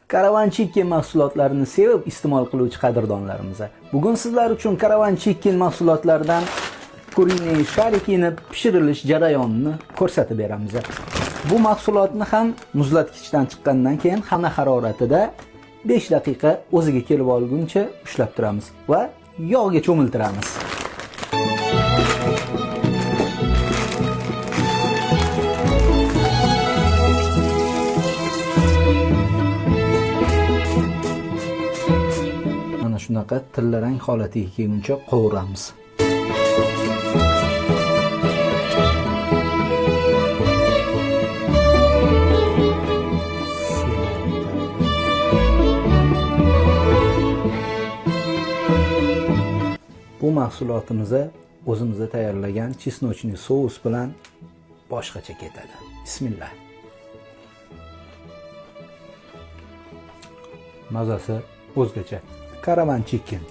Karavan chicken mahsulotlarini sevib iste'mol qiluvchi qadrdonlarimiz, bugun sizlar uchun karavan chicken mahsulotlaridan kurinli sharikini pishirilish jarayonini ko'rsatib beramiz. Bu mahsulotni ham muzlatgichdan chiqqandan keyin xona haroratida 5 daqiqa o'ziga kelib olguncha ushlab turamiz va yog'ga cho'miltiramiz. Mana shunaqa tillarang holatiga kelguncha qovuramiz. Bu mahsulotimizni o'zimizda tayyorlagan chesnochniy sous bilan boshqacha ketadi. Bismillah. Mazasi o'zgacha. Karavan chicken.